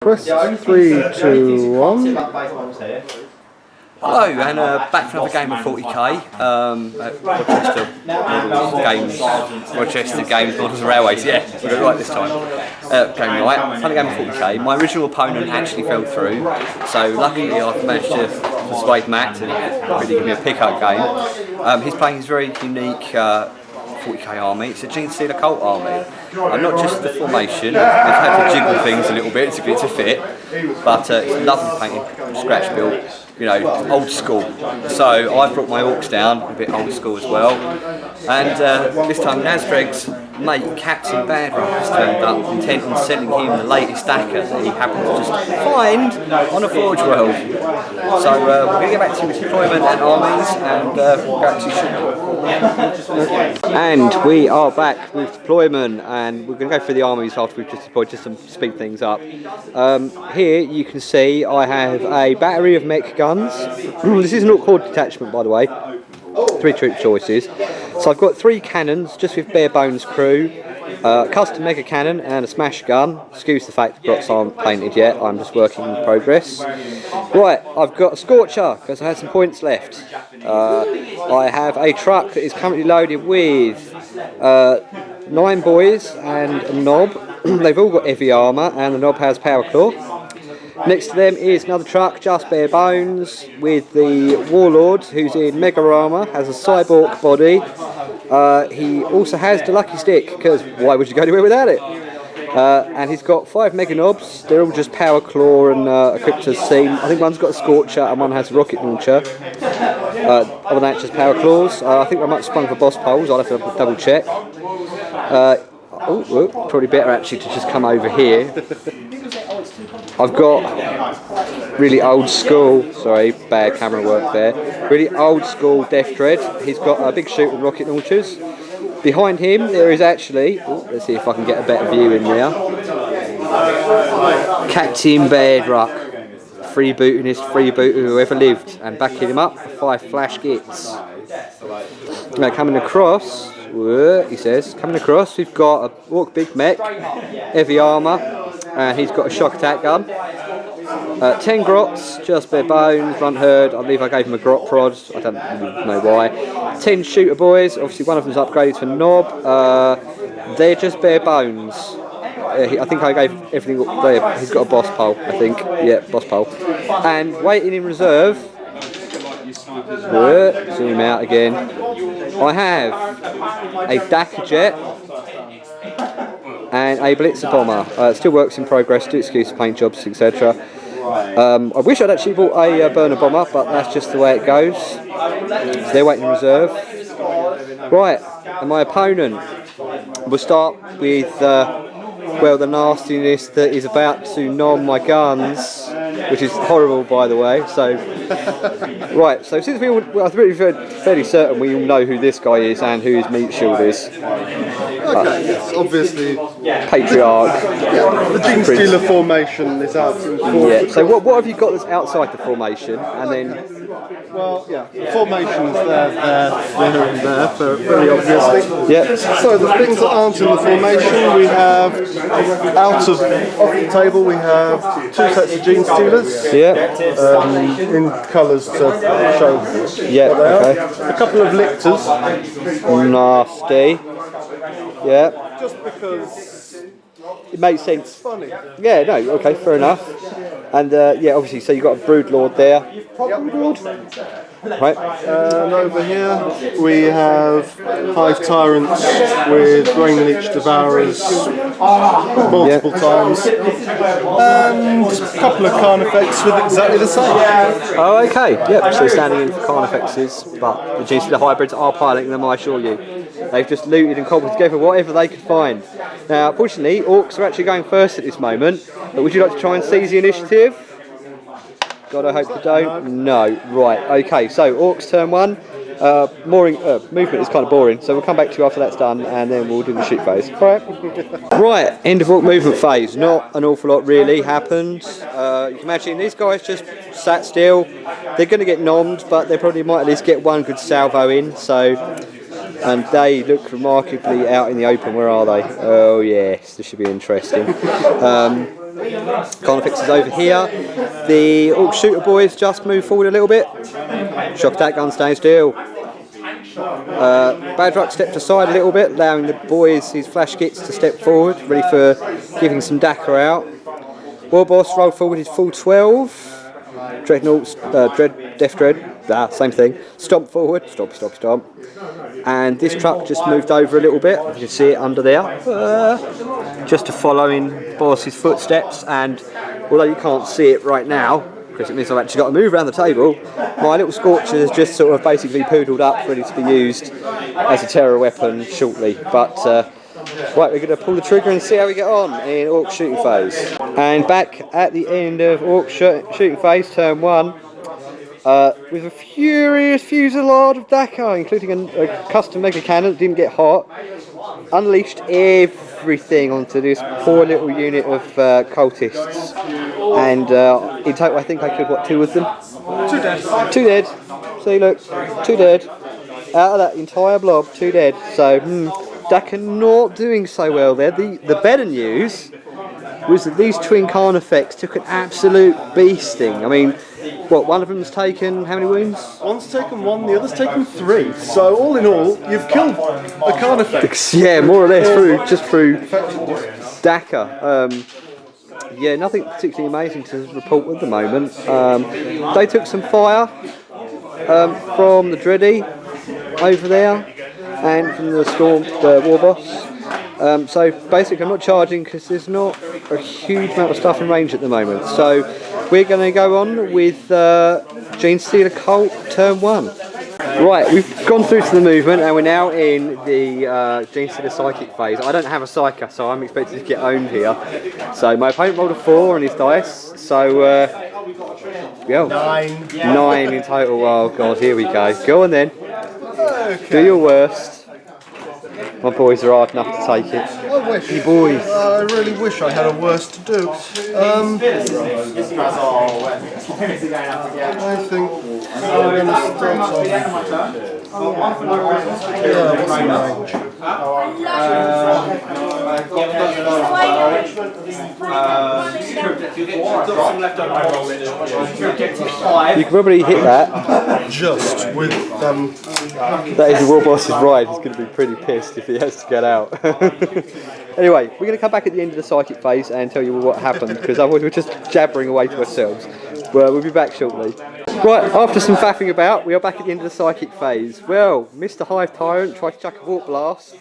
request. 3, 2, 1. Hello, and back for another game of 40k at Rochester Games Models and Railways. Yeah, we got it right this time. Game night, fun game of 40k. My original opponent actually fell through, so luckily I've managed to persuade Matt to really give me a pick-up game. He's playing his very unique 40k army. It's a Genestealer cult army. And not just the formation, they've had to jiggle things a little bit to get it to fit, but it's lovely painted, scratch built, you know, old school. So I've brought my orcs down, a bit old school as well. And this time Nasdreg's mate, Captain Badrock, has turned up, intent on selling him the latest stacker that he happened to just find on a Forge World. So we're going to get back to deployment and armies and we'll go to shooting. And we are back with deployment, and we're going to go through the armies after we've just deployed, just to speed things up. Here you can see I have a battery of mech guns. This is an Ork detachment, by the way. 3 troop choices. So I've got 3 cannons, just with bare bones crew, custom mega cannon and a smash gun. Excuse the fact the blocks aren't painted yet, I'm just working in progress. Right, I've got a Scorcher, because I had some points left. I have a truck that is currently loaded with 9 boys and a knob. They've all got heavy armour, and the knob has power claw. Next to them is another truck, just bare bones, with the Warlord, who's in mega armour, has a cyborg body. He also has the lucky stick, because why would you go anywhere without it? And he's got 5 mega knobs. They're all just power claw and equipped to seam. I think one's got a Scorcher and one has a rocket launcher. Other than that, just power claws. I think I might have sprung for boss poles. I'll have to double check. Probably better actually to just come over here. I've got really old school, sorry, bad camera work there, really old school Death Dread. He's got a big shoot with rocket launchers. Behind him there is actually, let's see if I can get a better view in there, Captain Badrock, freebootingest freebooter who ever lived, and backing him up for 5 flash gits. Now coming across, he says, coming across we've got a Ork big mech, heavy armour, and he's got a shock attack gun. 10 grots, just bare bones, front herd. I believe I gave him a grot prod, I don't know why. 10 shooter boys, obviously one of them's upgraded for knob. They're just bare bones. I think I gave everything there. He's got a boss pole, I think. Yeah, boss pole. And waiting in reserve, zoom out again, I have a Dakar jet and a Blitzer bomber. Still works in progress, do excuse paint jobs, etc. I wish I'd actually bought a burner bomber, but that's just the way it goes. So they're waiting in reserve. Right, and my opponent, we'll start with well, the nastiness that is about to nom my guns, which is horrible, by the way. So, right. So since we all, well, I'm really fairly certain we all know who this guy is and who his meat shield is. Okay, yes, obviously. Patriarch. Yeah, the Genestealer formation is out in full. Yeah. So what have you got that's outside the formation, and then? Well, yeah, the formation's there, and there, very obviously. Yeah. So the things that aren't in the formation, we have off the table we have 2 sets of Genestealers. Yeah. In colours to show. Yeah. Okay. A couple of lictors. Nasty. Yeah. Just because it makes sense. it's funny. Yeah. No. Okay. Fair enough. And yeah, obviously, so you've got a Broodlord there. Broodlord. Right. And over here we have Hive Tyrants with Brain Leech Devourers multiple times, and a couple of Carnifex with exactly the same. Oh, okay. Yep. So standing in for Carnifexes, but the Genestealer hybrids are piloting them, I assure you. They've just looted and cobbled together whatever they could find. Now, fortunately, Orks are actually going first at this moment. But would you like to try and seize the initiative? God, I hope you don't. No. Right. Okay. So Orks turn 1. Movement is kind of boring, so we'll come back to you after that's done, and then we'll do the shoot phase. All right. Right. End of Ork movement phase. Not an awful lot really happened. You can imagine these guys just sat still. They're going to get nommed, but they probably might at least get one good salvo in. So. And they look remarkably out in the open. Where are they? Oh yes, this should be interesting. Carnifex is over here. The Ork Shooter boys just move forward a little bit. Shock attack gun stays still. Badrock stepped aside a little bit, allowing the boys, his flash kits, to step forward, ready for giving some Dakka out. Warboss rolled forward his full 12. Dreadnoughts, Death Dread, same thing. Stomp forward, stomp, stomp, stomp. And this truck just moved over a little bit. You can see it under there, just to follow in Boss's footsteps. And although you can't see it right now, because it means I've actually got to move around the table, my little Scorcher is just sort of basically poodled up, ready to be used as a terror weapon shortly. But right, we're going to pull the trigger and see how we get on in Ork Shooting Phase. And back at the end of Ork Shooting Phase, turn 1, with a furious fusillade of Dakka, including a custom mega cannon that didn't get hot, unleashed everything onto this poor little unit of cultists. And in total, I think I killed, what, 2 of them? 2 dead. 2 dead. See, look, 2 dead. Out of that entire blob, 2 dead. So, Dakka not doing so well there. The better news was that these twin Carnifex took an absolute beasting. I mean, what, one of them's taken how many wounds? One's taken 1, the other's taken 3. So all in all, you've killed a Carnifex. Yeah, more or less through Dakka. Yeah, nothing particularly amazing to report at the moment. They took some fire from the Dreddy over there, and from the Storm, the Warboss. So basically I'm not charging because there's not a huge amount of stuff in range at the moment. So we're going to go on with Genestealer Cult turn 1. Right, we've gone through to the movement and we're now in the Genestealer Psychic phase. I don't have a Psyker, so I'm expected to get owned here. So my opponent rolled a 4 on his dice, so 9 in total. Oh god, here we go. Go on then. Okay. Do your worst. My boys are hard enough to take it. I wish. You boys. I really wish I had a worse to do. I think I'm going to start on... what's You can probably hit that. Just with... That is the Warboss's ride. He's going to be pretty pissed if he has to get out. Anyway, we're going to come back at the end of the Psychic phase and tell you what happened, because otherwise we're just jabbering away to ourselves. Well, we'll be back shortly. Right, after some faffing about, we are back at the end of the Psychic phase. Well, Mr. Hive Tyrant tried to chuck a Warp Blast,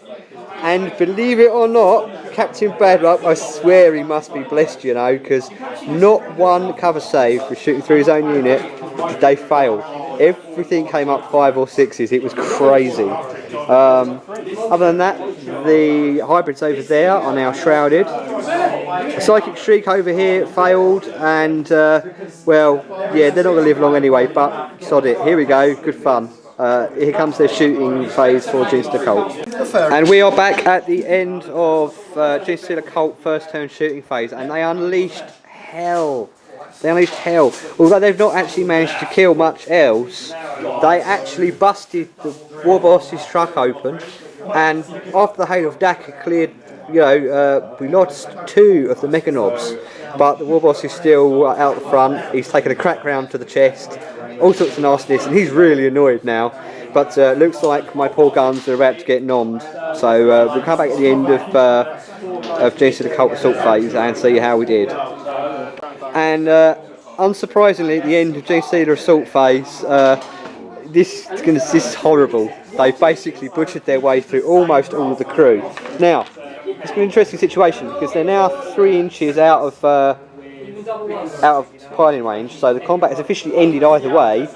and believe it or not, Captain Badluck, I swear he must be blessed, you know, because not one cover save for shooting through his own unit did they fail. Everything came up 5 or 6s, it was crazy. Other than that, the hybrids over there are now shrouded. The Psychic Shriek over here failed, and well, yeah, they're not going to live long anyway, but sod it, here we go, good fun. Here comes their shooting phase for Genestealer Cult. And we are back at the end of Genestealer Cult first turn shooting phase, and they unleashed hell. They unleashed hell. Although they've not actually managed to kill much else, they actually busted the Warboss's truck open, and after the hail of Dakka cleared, you know, we lost 2 of the Mechanobs, but the Warboss is still out the front. He's taken a crack round to the chest, all sorts of nastiness, and he's really annoyed now. But looks like my poor guns are about to get nommed, so we'll come back at the end of Genestealer Cult Assault phase and see how we did. And unsurprisingly, at the end of Genestealer Assault phase, this is horrible. They've basically butchered their way through almost all of the crew. Now, it's been an interesting situation because they're now 3 inches out of piling range, so the combat has officially ended either way.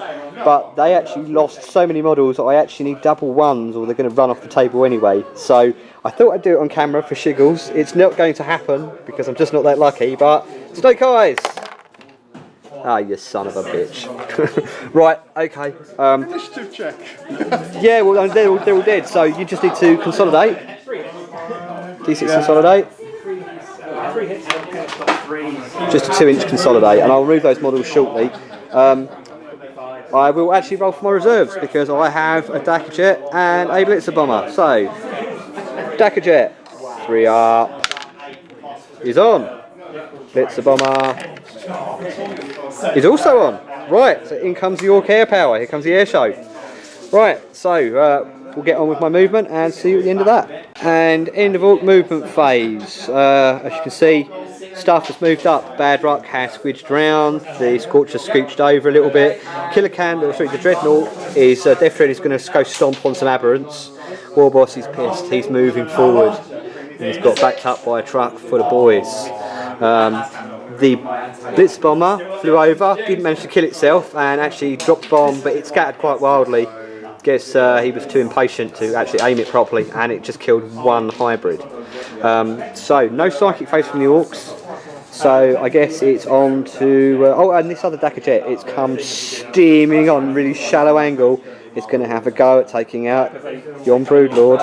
But they actually lost so many models that I actually need double 1s, or they're going to run off the table anyway. So I thought I'd do it on camera for shiggles. It's not going to happen because I'm just not that lucky. But Snake Eyes! Ah, you son of a bitch. Right, okay. Initiative check. Yeah, well, they're all dead, so you just need to consolidate. D6 consolidate. Just a 2-inch consolidate, and I'll remove those models shortly. I will actually roll for my reserves because I have a Dakka Jet and a Blitzer Bomber. So, Dakka Jet, 3 up, is on. Blitzer Bomber is also on. Right, so in comes the Ork Air Power. Here comes the air show. Right, so we'll get on with my movement and see you at the end of that. And end of Ork movement phase. As you can see, stuff has moved up. Bad Rock has squidged round. The Scorcher scooched over a little bit. Killer Candle, sorry, the Dreadnought is Death Dread is going to go stomp on some aberrants. Warboss is pissed. He's moving forward. And he's got backed up by a truck full of boys. The Blitz Bomber flew over, didn't manage to kill itself, and actually dropped a bomb, but it scattered quite wildly. Guess he was too impatient to actually aim it properly, and it just killed one hybrid. So no psychic phase from the Orks. So I guess it's on to oh, and this other Dakka jet. It's come steaming on really shallow angle. It's going to have a go at taking out yon Broodlord.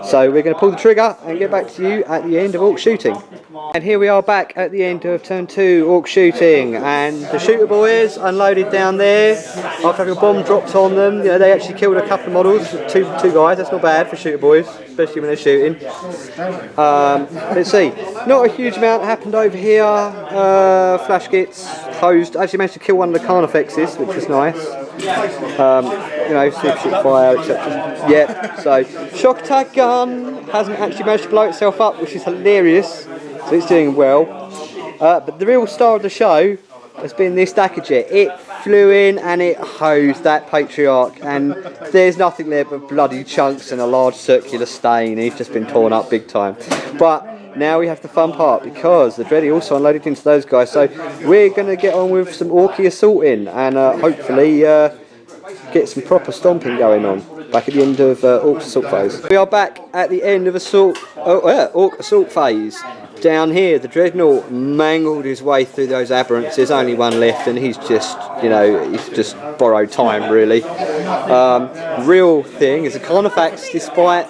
So we're going to pull the trigger and get back to you at the end of Ork shooting. And here we are back at the end of turn 2 Ork shooting, and the shooter boys unloaded down there after having a bomb dropped on them. You know, they actually killed a couple of models, two guys. That's not bad for shooter boys, especially when they're shooting. Let's see, not a huge amount happened over here. Flash gets hosed. Actually managed to kill one of the Carnifexes, which was nice. You know, super shoot fire, etc. Yeah, so shock attack gun hasn't actually managed to blow itself up, which is hilarious. So it's doing well. But the real star of the show has been this Dakka jet. It flew in and it hosed that Patriarch, and there's nothing there but bloody chunks and a large circular stain. He's just been torn up big time. But now we have the fun part, because the Dready also unloaded into those guys. So we're going to get on with some Orky assaulting and hopefully get some proper stomping going on. Back at the end of Ork assault phase. We are back at the end of Ork assault phase. Down here, the Dreadnought mangled his way through those aberrants. There's only one left, and he's just, you know, he's just borrowed time, really. Real thing is the Carnifex, despite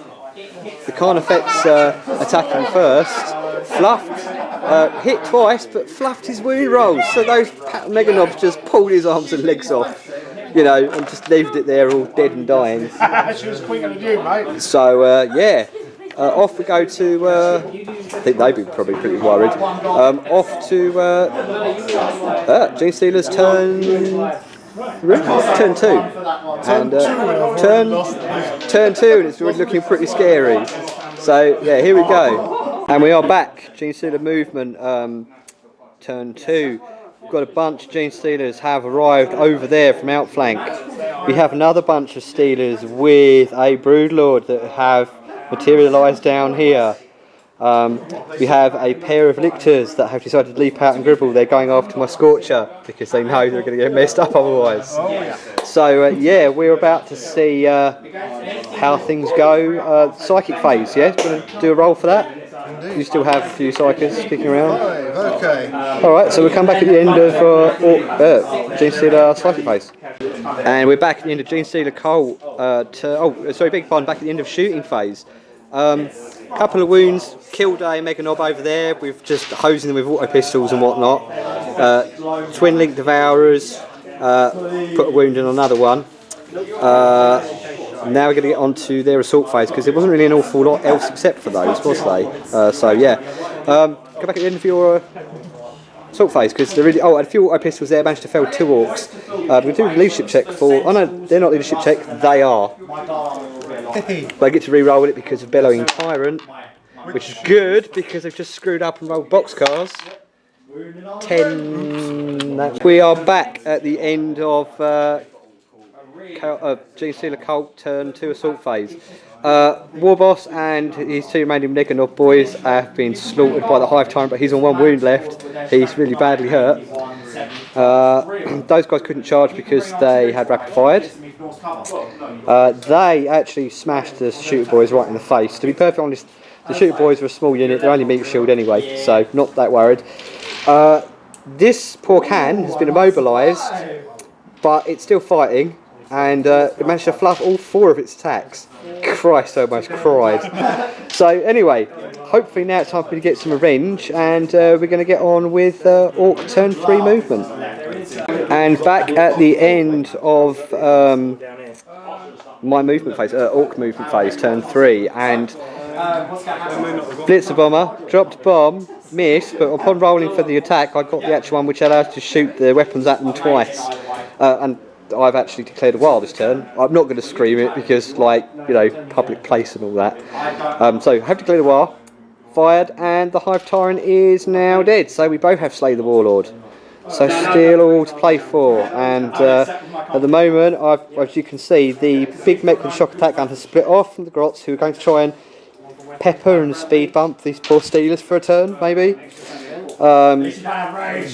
the Carnifex attacking first, fluffed, hit twice, but fluffed his wound rolls. So those Meganobs just pulled his arms and legs off, you know, and just left it there all dead and dying. She was quicker than you, mate. So, yeah. Off we go to, I think they'd be probably pretty worried. Off to Genestealer's turn 2. And turn 2, and it's already looking pretty scary. So yeah, here we go. And we are back. Genestealer movement, turn 2. We've got a bunch of Genestealers have arrived over there from outflank. We have another bunch of Stealers with a Broodlord that have materialised down here. We have a pair of Lictors that have decided to leap out and gribble. They're going after my Scorcher because they know they're going to get messed up otherwise. So yeah, we're about to see how things go. Psychic phase, yeah? Going to do a roll for that? Indeed. You still have a few Psychers kicking around? Okay. Alright, so we'll come back at the end of Genestealer Psychic phase. And we're back at the end of Genestealer Colt. Big pardon, back at the end of shooting phase. Couple of wounds, killed a Meganob over there with just hosing them with auto pistols and whatnot. Twin Link Devourers, put a wound in another one. Now we're going to get on to their assault phase, because there wasn't really an awful lot else except for those, was they? So yeah, go back at the end of your assault phase, because they're really. Oh, and a few auto pistols there, managed to fell 2 Orks. We're going to do a leadership check for. Oh no, they're not leadership check. They are. But I get to re-roll it because of Bellowing Tyrant, which is good because they've just screwed up and rolled boxcars. 10. We are back at the end of Genestealer Colt turn 2 assault phase. Warboss and his 2 remaining Meganob boys have been slaughtered by the Hive Tyrant, but he's on 1 wound left. He's really badly hurt. Those guys couldn't charge because they had rapid fired. They actually smashed the shooter boys right in the face. To be perfectly honest, the shooter boys are a small unit. They're only meat shield anyway, so not that worried. This poor can has been immobilised, but it's still fighting, and it managed to fluff all 4 of its attacks. Christ, I almost cried. So anyway, hopefully now it's time for me to get some revenge, and we're going to get on with Ork turn 3 movement. And back at the end of my movement phase, Ork movement phase, turn 3, and Blitzer Bomber dropped bomb, missed, but upon rolling for the attack, I got the actual one which allows to shoot the weapons at them twice. And I've actually declared a wild this turn. I'm not going to scream it because, like, you know, public place and all that. So I have declared a war, fired, and the Hive Tyrant is now dead. So we both have Slay the Warlord. So still all to play for, and at the moment, as you can see, the big mech with the shock attack gun has split off from the Grots, who are going to try and pepper and speed bump these poor Steelers for a turn, maybe.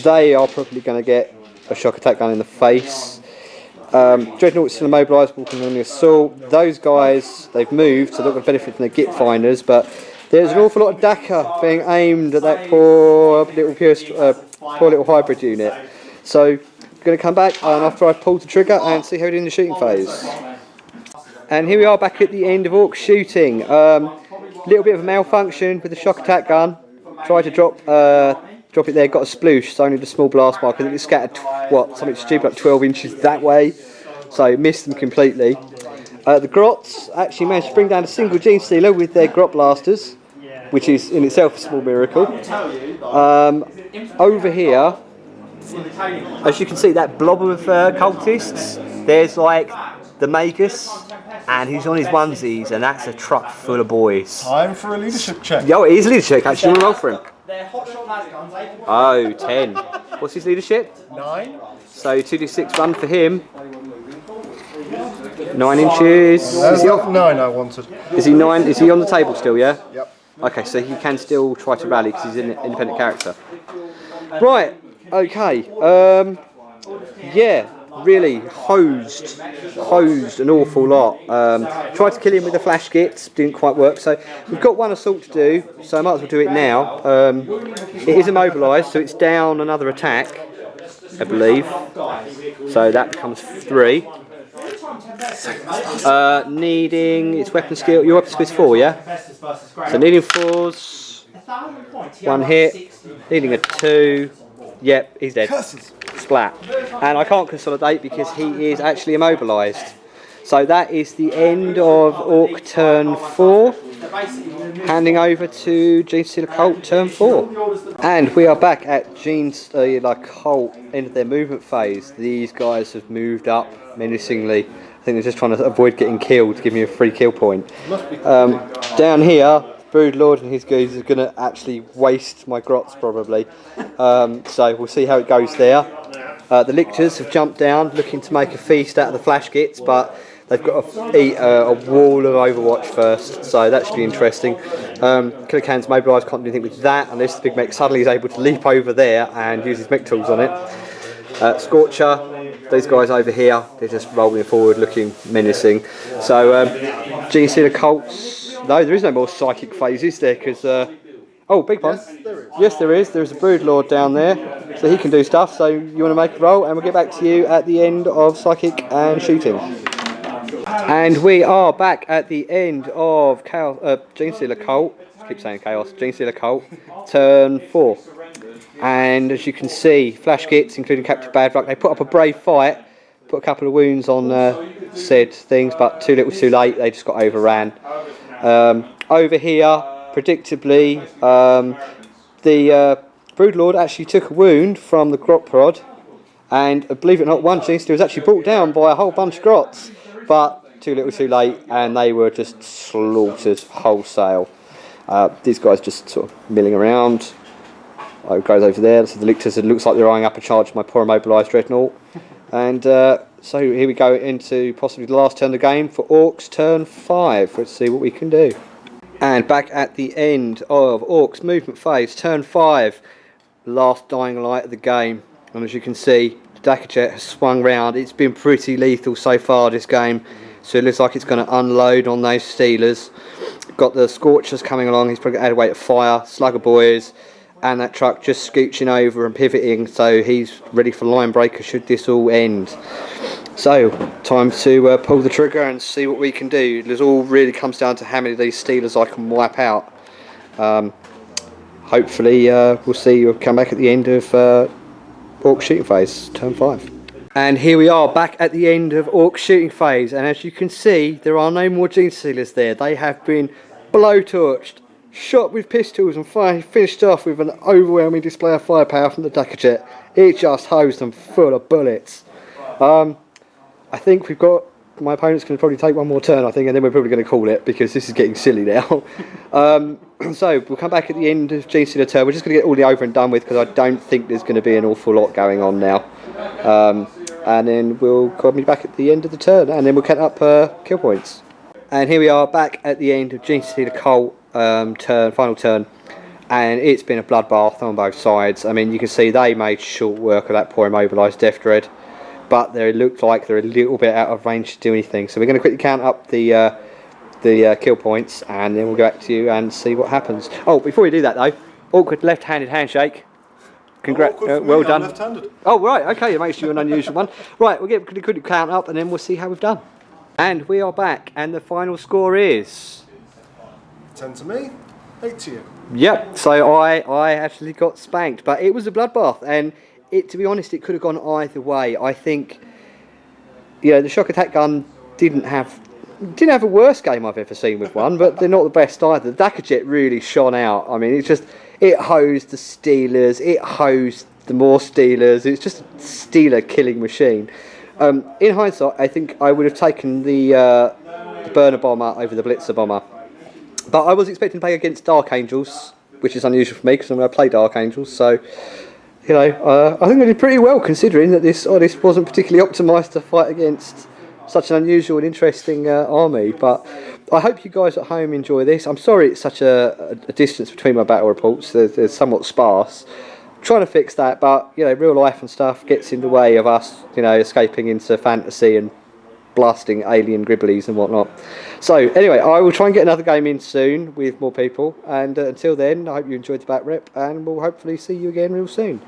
They are probably going to get a shock attack gun in the face. Dreadnought's still immobilised, walking on the assault. Those guys, they've moved, so they're not going to benefit from the Git finders, but there's an awful lot of Dakar being aimed at that poor little hybrid unit. So I'm going to come back and after I've pulled the trigger and see how we do in the shooting phase. And here we are back at the end of Orc shooting. Little bit of a malfunction with the shock attack gun. Tried to drop it there, got a sploosh, so only the small blast mark. I think it scattered something stupid like 12 inches that way, so missed them completely. The Grots actually managed to bring down a single Genestealer with their Grot blasters, which is in itself a small miracle. Over here, as you can see, that blob of cultists, there's like the Magus, and he's on his onesies, and that's a truck full of boys. Time for a leadership check. Yo, it is a leadership check, actually. You want to roll for him? Oh, 10. What's his leadership? 9. So 2d6 run for him. 9 inches. That's not 9 I wanted. Is he 9? Is he on the table still, yeah? Yep. Okay, so he can still try to rally because he's an independent character. Right, okay. Yeah, really hosed an awful lot. Tried to kill him with the flash gits, didn't quite work. So we've got one assault to do, so I might as well do it now. It is immobilised, so it's down another attack, I believe. So that becomes 3. Needing its weapon skill. Your weapon skill is 4, yeah? So needing 4s. 1 hit. Needing a 2. Yep, he's dead. Splat. And I can't consolidate because he is actually immobilised. So that is the end of Orc turn 4. Handing over to Genestealer Cult turn 4. And we are back at Genestealer Cult, end of their movement phase. These guys have moved up menacingly. I think they're just trying to avoid getting killed to give me a free kill point. Down here, Broodlord and his goons are going to actually waste my Grots probably. So we'll see how it goes there. The Lictors have jumped down looking to make a feast out of the flash gits, but they've got to eat a wall of Overwatch first, so that should be interesting. Killer Can's mobilised, can't do anything with that unless the big mech suddenly is able to leap over there and use his mech tools on it. Scorcher, these guys over here, they're just rolling forward looking menacing. So Genestealer Cults, no, there is no more psychic phase, is there? Because oh, big one. Yes, there is. There's a Broodlord down there, so he can do stuff. So you want to make a roll, and we'll get back to you at the end of psychic and shooting. And we are back at the end of Genestealer Cult. I keep saying Chaos. Genestealer Cult, turn 4. And as you can see, flash gits, including Captain Bad Luck, they put up a brave fight, put a couple of wounds on said things, but too little too late, they just got overran. Over here, predictably, the Broodlord actually took a wound from the Grot Prod, and believe it or not, one Genestealer was actually brought down by a whole bunch of Grots, but too little too late, and they were just slaughtered wholesale. These guys just sort of milling around. It goes over there, so the Lictors, it looks like they're eyeing up a charge of my poor immobilised Dreadnought. And so here we go into possibly the last turn of the game for Orcs turn 5. Let's see what we can do. And back at the end of Orcs movement phase, turn 5, last dying light of the game. And as you can see, the Dakar jet has swung round. It's been pretty lethal so far this game, so it looks like it's going to unload on those Steelers. Got the Scorchers coming along, he's probably added weight of fire, Slugger Boys, and that truck just scooching over and pivoting, so he's ready for line breaker should this all end. So, time to pull the trigger and see what we can do. It all really comes down to how many of these Steelers I can wipe out. Hopefully we'll see you come back at the end of Orc shooting phase, turn 5. And here we are back at the end of Orc shooting phase, and as you can see, there are no more Genestealers there. They have been blowtorched, shot with pistols and finished off with an overwhelming display of firepower from the Dakajet. It just hosed them full of bullets. I think my opponent's going to probably take one more turn, I think, and then we're probably going to call it because this is getting silly now. So we'll come back at the end of Genestealer turn. We're just going to get all the over and done with because I don't think there's going to be an awful lot going on now. And then we'll be back at the end of the turn, and then we'll count up kill points. And here we are back at the end of Genestealer Cult final turn, and it's been a bloodbath on both sides. I mean, you can see they made short work of that poor immobilised Death Dread, but they look like they're a little bit out of range to do anything. So we're going to quickly count up the kill points, and then we'll go back to you and see what happens. Oh, before we do that though, awkward left-handed handshake. Congrats, well done. Left-handed. Oh right, okay, it makes you an unusual one. Right, we'll get a quick count up, and then we'll see how we've done. And we are back, and the final score is 10 to me, 8 to you. Yep, so I actually got spanked, but it was a bloodbath, and to be honest, it could have gone either way. I think, the shock attack gun didn't have a worse game I've ever seen with one, but they're not the best either. The Dakajet really shone out. I mean, it hosed the Steelers, it hosed the more Steelers. It's just a Steeler killing machine. In hindsight, I think I would have taken the burner bomber over the blitzer bomber. But I was expecting to play against Dark Angels, which is unusual for me because I'm going to play Dark Angels. So, I think I did pretty well considering that this wasn't particularly optimised to fight against such an unusual and interesting army. But I hope you guys at home enjoy this. I'm sorry it's such a distance between my battle reports. They're somewhat sparse. I'm trying to fix that, but real life and stuff gets in the way of us, escaping into fantasy and blasting alien gribblies and whatnot. So anyway, I will try and get another game in soon with more people, and until then I hope you enjoyed the back rep, and we'll hopefully see you again real soon.